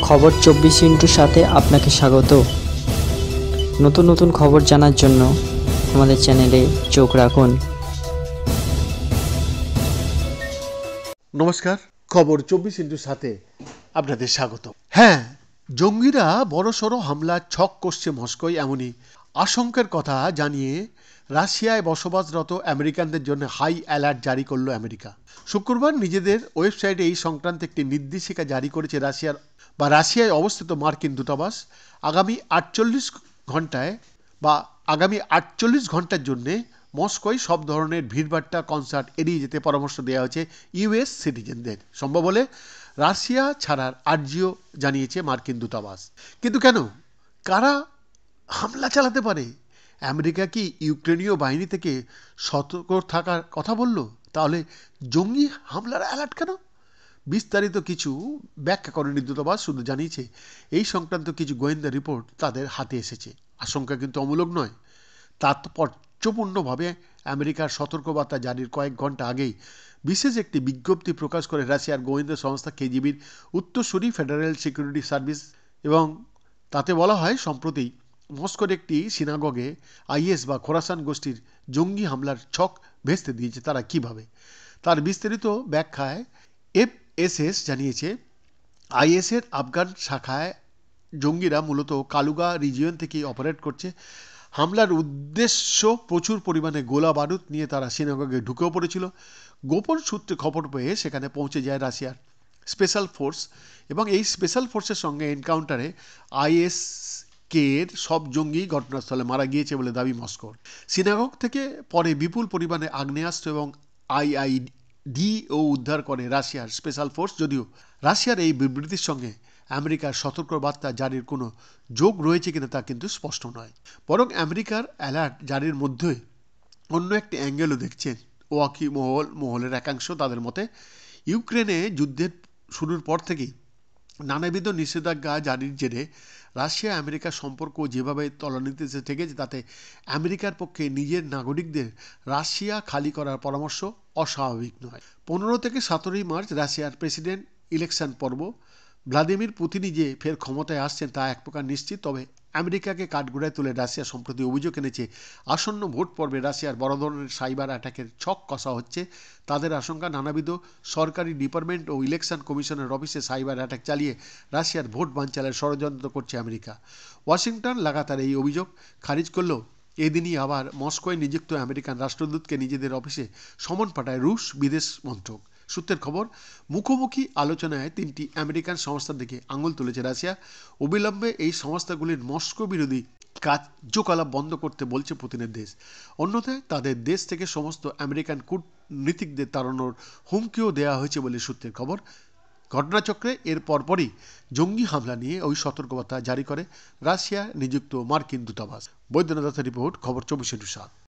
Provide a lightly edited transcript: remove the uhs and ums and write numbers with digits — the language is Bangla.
খবর 24 সাথে আপনাকে স্বাগত। নতুন নতুন খবর জানার জন্য আমাদের চ্যানেলে চোখ রাখুন। নমস্কার, খবর 24/7 আপনাদের স্বাগত। হ্যাঁ, জঙ্গিরা বড়সড় হামলার ছক কষছে মস্কোয়, এমনই আশঙ্কার কথা জানিয়ে রাশিয়ায় বসবাসরত আমেরিকানদের জন্য হাই অ্যালার্ট জারি করল আমেরিকা। শুক্রবার নিজেদের ওয়েবসাইটে এই সংক্রান্ত একটি নির্দেশিকা জারি করেছে রাশিয়ায় অবস্থিত মার্কিন দূতাবাস। আগামী 48 ঘন্টার জন্য মস্কোয় সব ধরনের ভিড়ভাট্টা, কনসার্ট এড়িয়ে যেতে পরামর্শ দেওয়া হয়েছে ইউএস সিটিজেনদের। সম্ভব হলে রাশিয়া ছাড়ার আর্জিও জানিয়েছে মার্কিন দূতাবাস। কিন্তু কেন, কারা হামলা চালাতে পারে? আমেরিকা কি ইউক্রেনীয় বাহিনী থেকে সতর্ক থাকার কথা বলল? তাহলে জঙ্গি হামলার অ্যালার্ট কেন? বিস্তারিত কিছু ব্যাখ্যা করেনি দূতাবাস, শুধু জানিয়েছে এই সংক্রান্ত কিছু গোয়েন্দা রিপোর্ট তাদের হাতে এসেছে। আশঙ্কা কিন্তু অমূলক নয়। তাৎপর্যপূর্ণভাবে আমেরিকার সতর্কবার্তা জারির কয়েক ঘন্টা আগেই বিশেষ একটি বিজ্ঞপ্তি প্রকাশ করে রাশিয়ার গোয়েন্দা সংস্থা কেজিবির উত্তরসূরি ফেডারেল সিকিউরিটি সার্ভিস, এবং তাতে বলা হয় সম্প্রতি মস্কোর একটি সিনাগগে আইএস বা খোরাসান গোষ্ঠীর জঙ্গি হামলার ছক ভেস্তে দিয়েছে তারা কিভাবে। তার বিস্তারিত ব্যাখ্যায় এফএসএস জানিয়েছে, আইএসের আফগান শাখায় জঙ্গিরা মূলত কালুগা রিজিয়ন থেকে অপারেট করছে। হামলার উদ্দেশ্য প্রচুর পরিমাণে গোলা বারুদ নিয়ে তারা সিনাগগে ঢুকেও পড়েছিল। গোপন সূত্রে খবর পেয়ে সেখানে পৌঁছে যায় রাশিয়ার স্পেশাল ফোর্স, এবং এই স্পেশাল ফোর্সের সঙ্গে এনকাউন্টারে আইএসকে-এর সব জঙ্গি ঘটনাস্থলে মারা গিয়েছে বলে দাবি মস্কোর। সিনাগগ থেকে পরে বিপুল পরিমাণে আগ্নেয়াস্ত্র এবং আইইডিও উদ্ধার করে রাশিয়ার স্পেশাল ফোর্স। যদিও রাশিয়ার এই বিবৃতির সঙ্গে আমেরিকার সতর্কবার্তা জারির কোনো যোগ রয়েছে কিনা তা কিন্তু স্পষ্ট নয়। বরং আমেরিকার অ্যালার্ট জারির মধ্যে অন্য একটি অ্যাঙ্গেলও দেখছেন ওয়াকি মহলের একাংশ। তাদের মতে, ইউক্রেনে যুদ্ধের শুরুর পর থেকেই নানাবিধ নিষেধাজ্ঞা জারির জেরে রাশিয়া আমেরিকার সম্পর্ক যেভাবে তলানিতে ঠেকেছে, তাতে আমেরিকার পক্ষে নিজের নাগরিকদের রাশিয়া খালি করার পরামর্শ অস্বাভাবিক নয়। 15 থেকে 17 মার্চ রাশিয়ার প্রেসিডেন্ট ইলেকশন পর্ব। ভ্লাদিমির পুতিনই যে ফের ক্ষমতায় আসছেন তা এক প্রকার নিশ্চিত। তবে আমেরিকাকে কাঠগড়ায় তুলে রাশিয়া সম্প্রতি অভিযোগ এনেছে, আসন্ন ভোট পর্বে রাশিয়ার বড় ধরনের সাইবার অ্যাটাকের ছক কষা হচ্ছে। তাদের আশঙ্কা, নানাবিধ সরকারি ডিপার্টমেন্ট ও ইলেকশন কমিশনের অফিসে সাইবার অ্যাটাক চালিয়ে রাশিয়ার ভোট বানচালের ষড়যন্ত্র করছে আমেরিকা। ওয়াশিংটন লাগাতার এই অভিযোগ খারিজ করলেও এদিনই আবার মস্কোয় নিযুক্ত আমেরিকান রাষ্ট্রদূতকে নিজেদের অফিসে সমন পাঠায় রুশ বিদেশ মন্ত্রক। সূত্রের খবর, মুখোমুখি আলোচনায় 3টি আমেরিকান সংস্থার দিকে আঙুল তুলেছে রাশিয়া। অবিলম্বে এই সংস্থাগুলির মস্কো বিরোধী কার্যকলাপ বন্ধ করতে বলছে পুতিনের দেশ। অন্যথায় তাদের দেশ থেকে সমস্ত আমেরিকান কূটনীতিকদের তাড়ানোর হুমকিও দেওয়া হয়েছে বলে সূত্রের খবর। ঘটনাচক্রে এর পরপরই জঙ্গি হামলা নিয়ে ওই সতর্কবার্তা জারি করে রাশিয়া নিযুক্ত মার্কিন দূতাবাস। বৈদ্যনাথ রিপোর্ট, খবর 24/7।